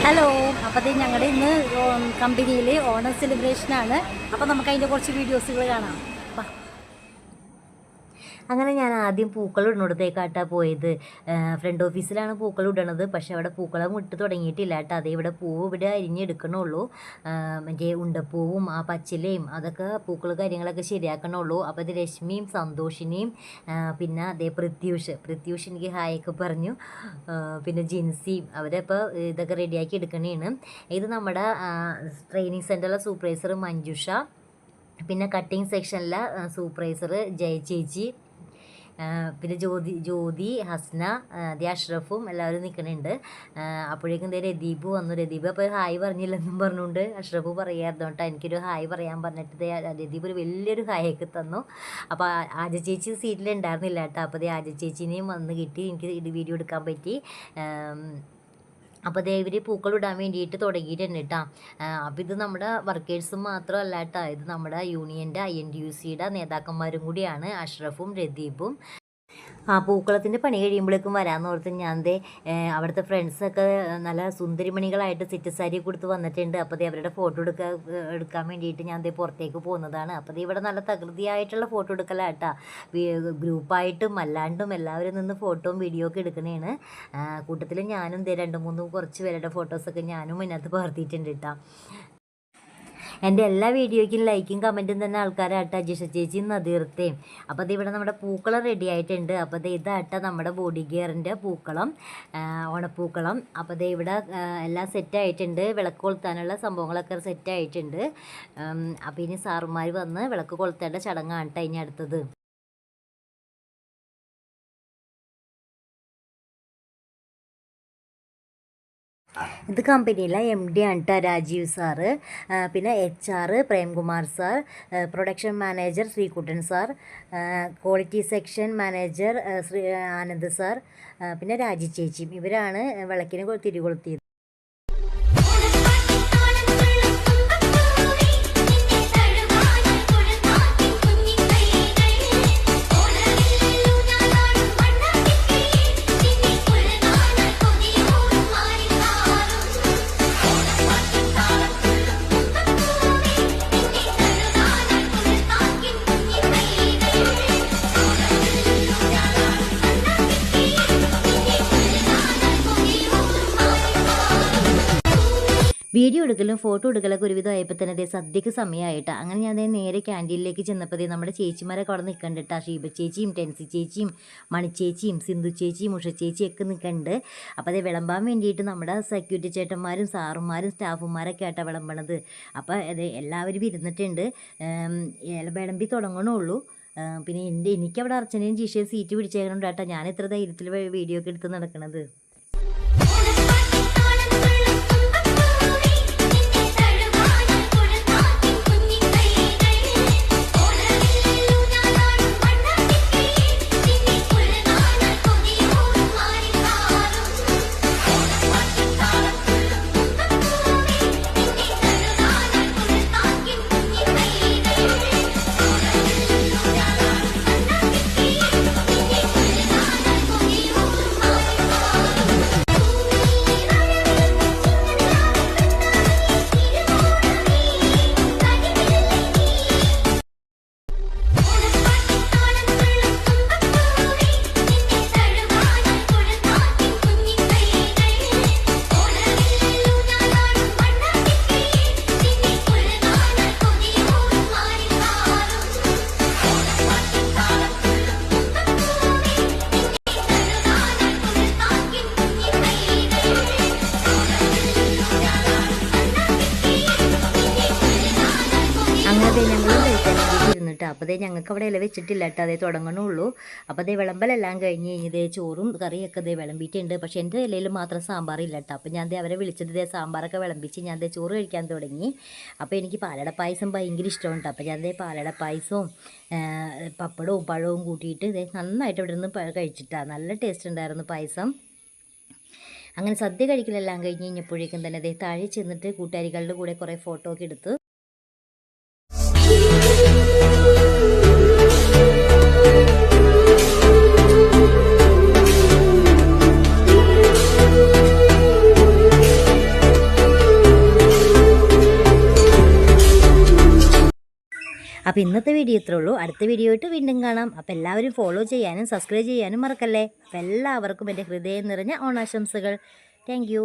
Hello, അപ്പോൾ ഞങ്ങളുടെ ഇന്ന് കമ്പനിയിൽ ഓണം സെലിബ്രേഷനാണ്. അപ്പോൾ നമുക്ക് അതിൻ്റെ കുറച്ച് വീഡിയോസുകൾ കാണാം. അങ്ങനെ ഞാൻ ആദ്യം പൂക്കൾ ഇടുന്നിടത്തേക്കാട്ടാണ് പോയത്. ഫ്രണ്ട് ഓഫീസിലാണ് പൂക്കൾ ഇടണത്. പക്ഷെ അവിടെ പൂക്കളം ഇട്ട് തുടങ്ങിയിട്ടില്ല കേട്ടോ. അതേ ഇവിടെ പൂവ് ഇവിടെ അരിഞ്ഞെടുക്കണുള്ളൂ. മറ്റേ ഉണ്ടപ്പൂവും ആ പച്ചിലയും അതൊക്കെ പൂക്കൾ കാര്യങ്ങളൊക്കെ ശരിയാക്കണുള്ളൂ. അപ്പോൾ ഇത് രശ്മിയും സന്തോഷിനെയും പിന്നെ അതേ പ്രത്യൂഷ് എനിക്ക് ഹായൊക്കെ പറഞ്ഞു. പിന്നെ ജിൻസിയും അവരപ്പോൾ ഇതൊക്കെ റെഡിയാക്കി എടുക്കണേണ്. ഇത് നമ്മുടെ ട്രെയിനിങ് സെൻറ്ററിലെ സൂപ്പർവൈസർ മഞ്ജുഷ, പിന്നെ കട്ടിങ് സെക്ഷനിലെ സൂപ്പർവൈസർ ജയ ചേച്ചി, പിന്നെ ജ്യോതി ഹസ്ന അഷ്റഫും എല്ലാവരും നിൽക്കുന്നുണ്ട്. അപ്പോഴേക്കും രദീപ് വന്നു. രദീപ് അപ്പോൾ ഹായ് പറഞ്ഞില്ലെന്നും പറഞ്ഞുകൊണ്ട് അഷ്റഫ് പറയായിരുന്നു കേട്ടോ. എനിക്കൊരു ഹായ് പറയാൻ പറഞ്ഞിട്ട് രദീപ് ഒരു വലിയൊരു ഹായൊക്കെ തന്നു. അപ്പോൾ ആജ ചേച്ചി സീറ്റിലുണ്ടായിരുന്നില്ല കേട്ടോ. അപ്പോൾ ആജ ചേച്ചീനെയും വന്ന് കിട്ടി. എനിക്ക് വീഡിയോ എടുക്കാൻ പറ്റി. അപ്പോൾ ഇവർ പൂക്കൾ ഇടാൻ വേണ്ടിയിട്ട് തുടങ്ങിയിട്ടുണ്ട് കേട്ടോ. അപ്പോൾ ഇത് നമ്മുടെ വർക്കേഴ്സും മാത്രമല്ല കേട്ടോ, ഇത് നമ്മുടെ യൂണിയൻ്റെ INTUCയുടെ നേതാക്കന്മാരും കൂടിയാണ്, അഷ്റഫും രദീപും. പൂക്കളത്തിൻ്റെ പണി കഴിയുമ്പോഴേക്കും വരാമെന്ന് ഓർത്ത് ഞാൻ അവിടുത്തെ ഫ്രണ്ട്സൊക്കെ നല്ല സുന്ദരിമണികളായിട്ട് സെറ്റ് സാരി കൊടുത്ത് വന്നിട്ടുണ്ട്. അപ്പോൾ അവരുടെ ഫോട്ടോ എടുക്കാൻ വേണ്ടിയിട്ട് ഞാൻ പുറത്തേക്ക് പോകുന്നതാണ്. അപ്പോൾ ഇവിടെ നല്ല തകൃതിയായിട്ടുള്ള ഫോട്ടോ എടുക്കലാട്ടാ. ഗ്രൂപ്പായിട്ടും അല്ലാണ്ടും എല്ലാവരും നിന്ന് ഫോട്ടോയും വീഡിയോ ഒക്കെ എടുക്കണേണ്. കൂട്ടത്തിൽ ഞാനും 2-3 കുറച്ച് പേരുടെ ഫോട്ടോസൊക്കെ ഞാനും ഇതിനകത്ത് പകർത്തിയിട്ടുണ്ട് കേട്ടോ. എൻ്റെ എല്ലാ വീഡിയോയ്ക്കും ലൈക്കും കമൻറ്റും തന്നെ ആൾക്കാരാട്ട ജിഷ ചേച്ചിയും നദീർത്തേയും. അപ്പോൾ ഇവിടെ നമ്മുടെ പൂക്കളം റെഡി ആയിട്ടുണ്ട്. അപ്പോൾ ഇതാട്ട നമ്മുടെ ബോഡി ഗെയറിൻ്റെ പൂക്കളം, ഓണപ്പൂക്കളം. അപ്പോൾ ഇവിടെ എല്ലാം സെറ്റായിട്ടുണ്ട്. വിളക്ക് കൊളുത്താനുള്ള സംഭവങ്ങളൊക്കെ സെറ്റായിട്ടുണ്ട്. അപ്പോൾ ഇനി സാറുമാർ വന്ന് വിളക്ക് കൊളുത്തേണ്ട ചടങ്ങാണ് കേട്ടോ ഇനി അടുത്തത്. ഇത് കമ്പനിയിലെ MD ആണ് കേട്ടോ, രാജീവ് സാറ്. പിന്നെ HR Premkumar sir, production manager Sreekuttan sir, quality section manager Anand sir, പിന്നെ രാജി ചേച്ചിയും. ഇവരാണ് വിളക്കിന് തിരികൊളുത്തിയത്. വീഡിയോ എടുക്കലും ഫോട്ടോ എടുക്കലൊക്കെ ഒരുവിധം ആയപ്പോൾ തന്നെ സദ്യക്ക് സമയമായിട്ടാണ്. അങ്ങനെ ഞാൻ നേരെ ക്യാൻറ്റീനിലേക്ക് ചെന്നപ്പോൾ നമ്മുടെ ചേച്ചിമാരൊക്കെ അവിടെ നിൽക്കണ്ടിട്ടാ. ഷീബ ചേച്ചിയും ടെൻസി ചേച്ചിയും മണിച്ചേച്ചിയും സിന്ധു ചേച്ചിയും ഉഷ ചേച്ചിയും ഒക്കെ നിൽക്കുന്നുണ്ട്. അപ്പോൾ വിളമ്പാൻ വേണ്ടിയിട്ട് നമ്മുടെ സെക്യൂരിറ്റി ചേട്ടന്മാരും സാറുമാരും സ്റ്റാഫുമാരൊക്കെ ആയിട്ടാണ് വിളമ്പണത്. അപ്പോൾ എല്ലാവരും ഇരുന്നിട്ടുണ്ട്. വിളമ്പി തുടങ്ങണുള്ളൂ. പിന്നെ എനിക്കവിടെ അർച്ചനയും ജിഷയും സീറ്റ് പിടിച്ചേക്കണുണ്ട് കേട്ടോ. ഞാൻ ഇത്ര ധൈര്യത്തിൽ വീഡിയോ ഒക്കെ എടുത്ത് നടക്കണത്. അപ്പോൾ ഞങ്ങൾക്ക് അവിടെ ഇല വെച്ചിട്ടില്ല കേട്ടോ. അതേ തുടങ്ങണുള്ളൂ. അപ്പോൾ വിളമ്പലെല്ലാം കഴിഞ്ഞ് കഴിഞ്ഞത് ചോറും കറിയൊക്കെ വിളമ്പിയിട്ടുണ്ട്. പക്ഷേ എൻ്റെ ഇലയിൽ മാത്രം സാമ്പാറില്ല കേട്ടോ. അപ്പോൾ ഞാൻ അവരെ വിളിച്ചിട്ട് സാമ്പാറൊക്കെ വിളമ്പിച്ച് ഞാൻ ചോറ് കഴിക്കാൻ തുടങ്ങി. അപ്പോൾ എനിക്ക് പാലട പായസം ഭയങ്കര ഇഷ്ടമുണ്ട്. അപ്പോൾ ഞാൻ പാലട പായസവും പപ്പടവും പഴവും കൂട്ടിയിട്ട് നന്നായിട്ട് ഇവിടെ നിന്ന് കഴിച്ചിട്ടാണ്. നല്ല ടേസ്റ്റ് ഉണ്ടായിരുന്നു പായസം. അങ്ങനെ സദ്യ കഴിക്കലെല്ലാം കഴിഞ്ഞ് കഴിഞ്ഞപ്പോഴേക്കും തന്നെ താഴെ ചെന്നിട്ട് കൂട്ടുകാരികളുടെ കൂടെ കുറേ ഫോട്ടോ ഒക്കെ എടുത്ത് അപ്പോൾ ഇന്നത്തെ വീഡിയോ ഇത്രേ ഉള്ളൂ. അടുത്ത വീഡിയോ ആയിട്ട് വീണ്ടും കാണാം. അപ്പോൾ എല്ലാവരും ഫോളോ ചെയ്യാനും സബ്സ്ക്രൈബ് ചെയ്യാനും മറക്കല്ലേ. അപ്പോൾ എല്ലാവർക്കും എൻ്റെ ഹൃദയം നിറഞ്ഞ ഓണാശംസകൾ. Thank you.